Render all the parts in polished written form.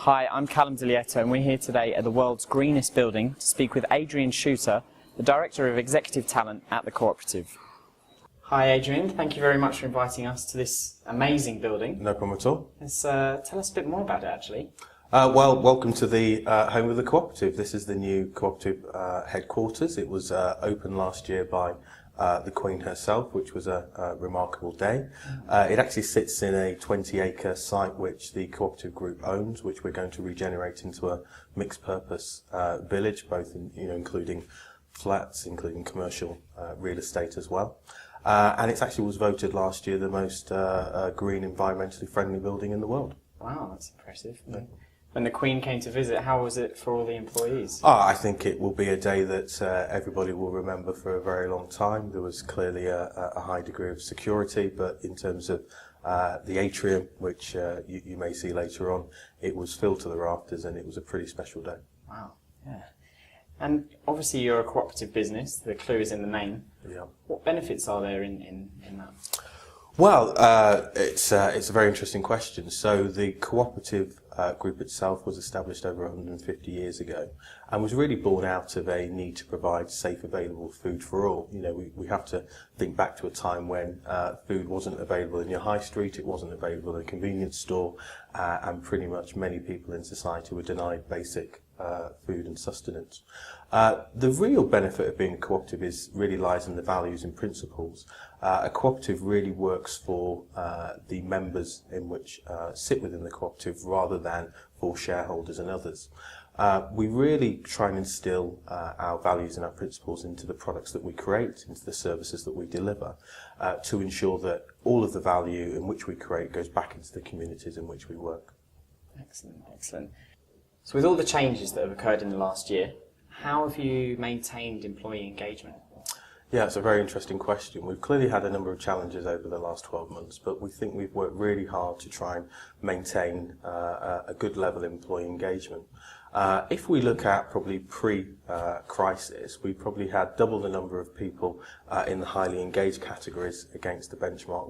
Hi, I'm Callum Dilietto and we're here today at the world's greenest building to speak with Adrian Shooter, the Director of Executive Talent at the Co-operative. Hi Adrian, thank you very much for inviting us to this amazing building. No problem at all. Tell us a bit more about it actually. Well, welcome to the home of the Co-operative. This is the new Co-operative headquarters. It was opened last year by the Queen herself, which was a remarkable day. It actually sits in a 20-acre site which the Co-operative Group owns, which we're going to regenerate into a mixed-purpose village, both including flats, including commercial real estate as well. And it actually was voted last year the most green, environmentally friendly building in the world. Wow, that's impressive. Yeah. When the Queen came to visit, how was it for all the employees? I think it will be a day that everybody will remember for a very long time. There was clearly a high degree of security, but in terms of the atrium, which you may see later on, it was filled to the rafters and it was a pretty special day. Wow, yeah. And obviously you're a cooperative business, the clue is in the name. Yeah. What benefits are there in that? Well, it's a very interesting question. So the Co-operative Group itself was established over 150 years ago and was really born out of a need to provide safe, available food for all. You know, we have to think back to a time when food wasn't available in your high street, it wasn't available in a convenience store, and pretty much many people in society were denied basic food and sustenance. The real benefit of being a cooperative really lies in the values and principles. A cooperative really works for the members in which sit within the cooperative rather than for shareholders and others. We really try and instill our values and our principles into the products that we create, into the services that we deliver, to ensure that all of the value in which we create goes back into the communities in which we work. Excellent, excellent. So with all the changes that have occurred in the last year, how have you maintained employee engagement? Yeah, it's a very interesting question. We've clearly had a number of challenges over the last 12 months, but we think we've worked really hard to try and maintain a good level of employee engagement. If we look at probably pre-crisis, we probably had double the number of people in the highly engaged categories against the benchmark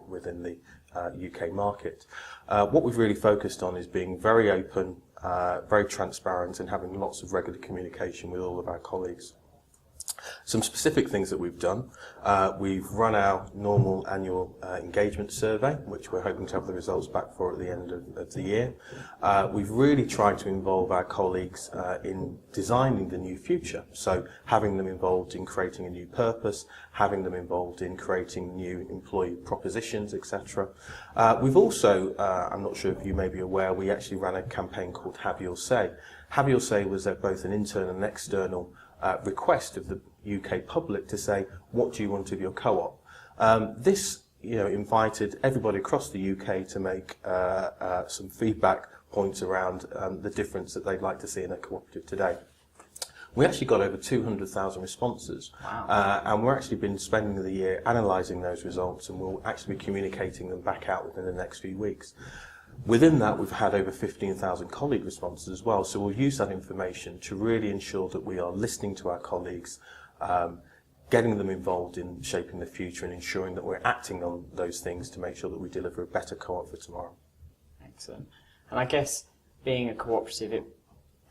within the UK market. What we've really focused on is being very open, very transparent, and having lots of regular communication with all of our colleagues. Some specific things that we've done. We've run our normal annual engagement survey, which we're hoping to have the results back for at the end of the year. We've really tried to involve our colleagues in designing the new future, so having them involved in creating a new purpose, having them involved in creating new employee propositions, etc. We've also, I'm not sure if you may be aware, we actually ran a campaign called Have Your Say. Have Your Say was both an internal and external request of the UK public to say, what do you want of your co-op? This invited everybody across the UK to make some feedback points around the difference that they'd like to see in a cooperative today. We actually got over 200,000 responses. Wow. And we're actually been spending the year analysing those results, and we'll actually be communicating them back out within the next few weeks. Within that, we've had over 15,000 colleague responses as well, so we'll use that information to really ensure that we are listening to our colleagues, getting them involved in shaping the future and ensuring that we're acting on those things to make sure that we deliver a better co-op for tomorrow. Excellent. And I guess being a cooperative,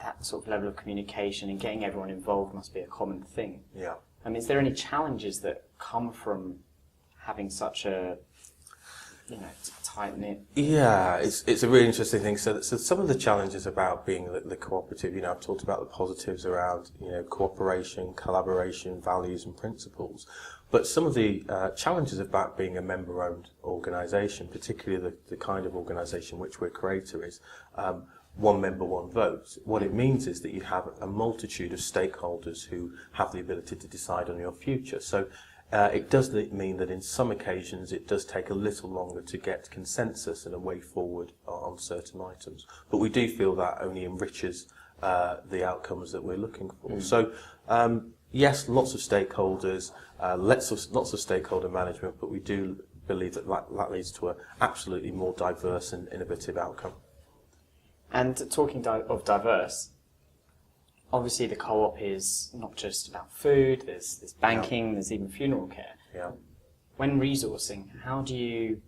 that sort of level of communication and getting everyone involved must be a common thing. Yeah. Is there any challenges that come from having such a tight-knit? Yeah, it's a really interesting thing. So some of the challenges about being the cooperative, I've talked about the positives around, cooperation, collaboration, values and principles. But some of the challenges about being a member-owned organisation, particularly the kind of organisation which we're creator is, one member, one vote. What it means is that you have a multitude of stakeholders who have the ability to decide on your future. So it does mean that in some occasions it does take a little longer to get consensus and a way forward on certain items. But we do feel that only enriches the outcomes that we're looking for. So yes, lots of stakeholders, lots of stakeholder management, but we do believe that leads to an absolutely more diverse and innovative outcome. And talking of diverse, obviously the co-op is not just about food, there's banking, there's even funeral care. Yeah. When resourcing, how do you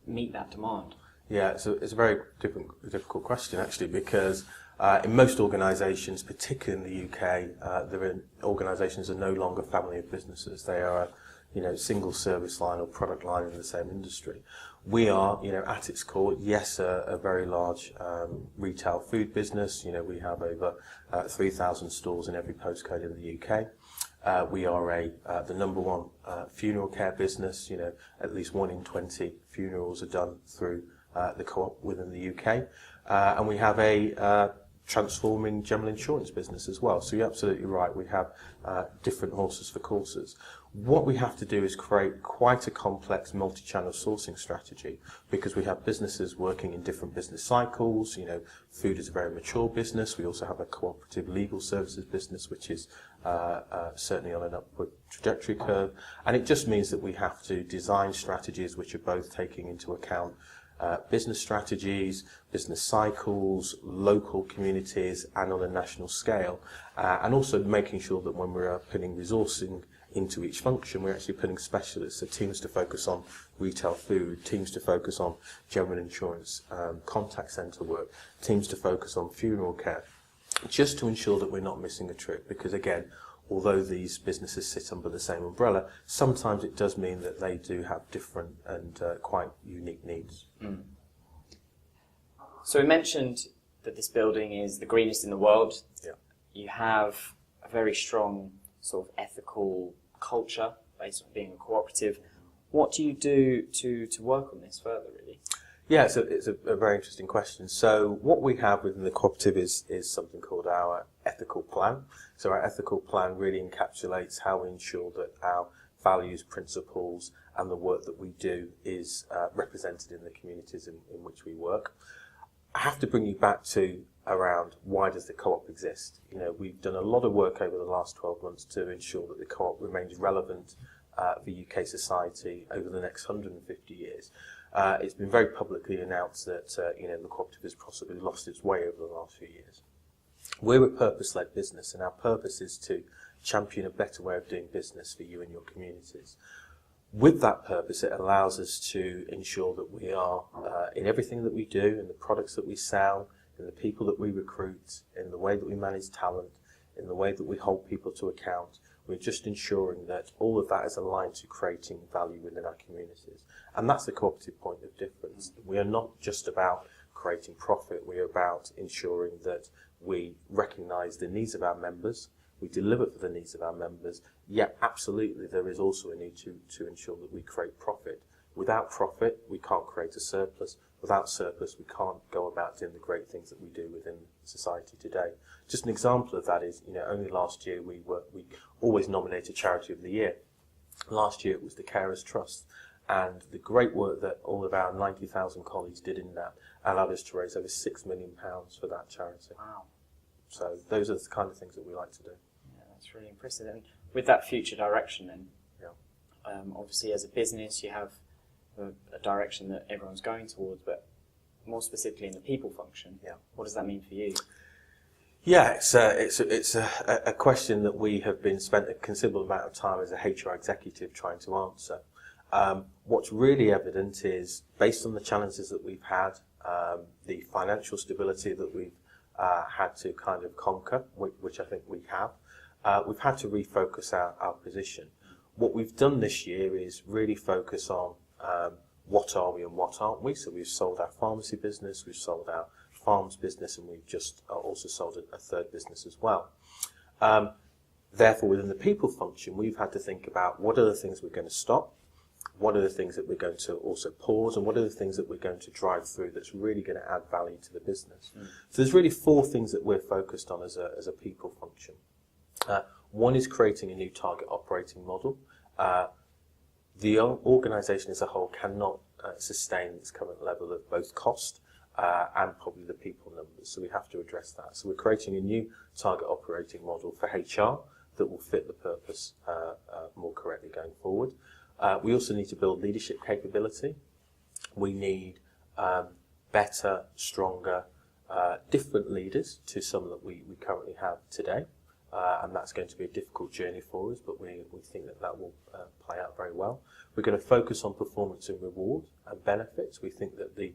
meet that demand? Yeah, it's a very difficult question actually, because in most organisations, particularly in the UK, organisations are no longer family of businesses. They are a single service line or product line in the same industry. We are, at its core, yes, a very large retail food business. We have over 3,000 stores in every postcode in the UK. We are the number one funeral care business. At least 1 in 20 funerals are done through the co-op within the UK. And we have a transforming general insurance business as well. So you're absolutely right, we have different horses for courses. What we have to do is create quite a complex multi-channel sourcing strategy, because we have businesses working in different business cycles. Food is a very mature business. We also have a cooperative legal services business, which is certainly on an upward trajectory curve. And it just means that we have to design strategies which are both taking into account business strategies, business cycles, local communities, and on a national scale, and also making sure that when we're putting resourcing into each function, we're actually putting specialists, so teams to focus on retail food, teams to focus on general insurance, contact centre work, teams to focus on funeral care, just to ensure that we're not missing a trick. Because again, although these businesses sit under the same umbrella, sometimes it does mean that they do have different and quite unique needs. Mm. So we mentioned that this building is the greenest in the world. Yeah. You have a very strong sort of ethical culture based on being a cooperative. What do you do to work on this further, really? Yeah, so it's a very interesting question. So what we have within the cooperative is something called our ethical plan. So our ethical plan really encapsulates how we ensure that our values, principles, and the work that we do is represented in the communities in which we work. I have to bring you back to around why does the co-op exist? We've done a lot of work over the last 12 months to ensure that the co-op remains relevant for UK society over the next 150 years. It's been very publicly announced that the cooperative has possibly lost its way over the last few years. We're a purpose-led business, and our purpose is to champion a better way of doing business for you and your communities. With that purpose, it allows us to ensure that we are, in everything that we do, in the products that we sell, in the people that we recruit, in the way that we manage talent, in the way that we hold people to account, we're just ensuring that all of that is aligned to creating value within our communities. And that's the cooperative point of difference. We are not just about creating profit, we are about ensuring that we recognise the needs of our members, we deliver for the needs of our members, yet absolutely there is also a need to ensure that we create profit. Without profit, we can't create a surplus. Without surplus, we can't go about doing the great things that we do within society today. Just an example of that is, only last year we always nominate a Charity of the Year. Last year it was the Carers Trust, and the great work that all of our 90,000 colleagues did in that allowed us to raise over £6 million for that charity. Wow. So those are the kind of things that we like to do. Yeah, that's really impressive. And with that future direction then, Yeah. Obviously as a business you have a direction that everyone's going towards, but more specifically in the people function, what does that mean for you? Yeah, it's a question that we have been spent a considerable amount of time as a HR executive trying to answer. What's really evident is, based on the challenges that we've had, the financial stability that we've had to kind of conquer, which I think we have, we've had to refocus our position. What we've done this year is really focus on what are we and what aren't we. So we've sold our pharmacy business, we've sold our farms business, and we've just also sold a third business as well. Therefore, within the people function, we've had to think about what are the things we're going to stop, what are the things that we're going to also pause, and what are the things that we're going to drive through that's really going to add value to the business. So there's really 4 things that we're focused on as a people function. One is creating a new target operating model. The organisation as a whole cannot sustain its current level of both cost and probably the people numbers, so we have to address that. So we're creating a new target operating model for HR that will fit the purpose more correctly going forward. We also need to build leadership capability. We need better, stronger, different leaders to some that we currently have today. And that's going to be a difficult journey for us, but we think that will play out very well. We're going to focus on performance and reward and benefits. We think that the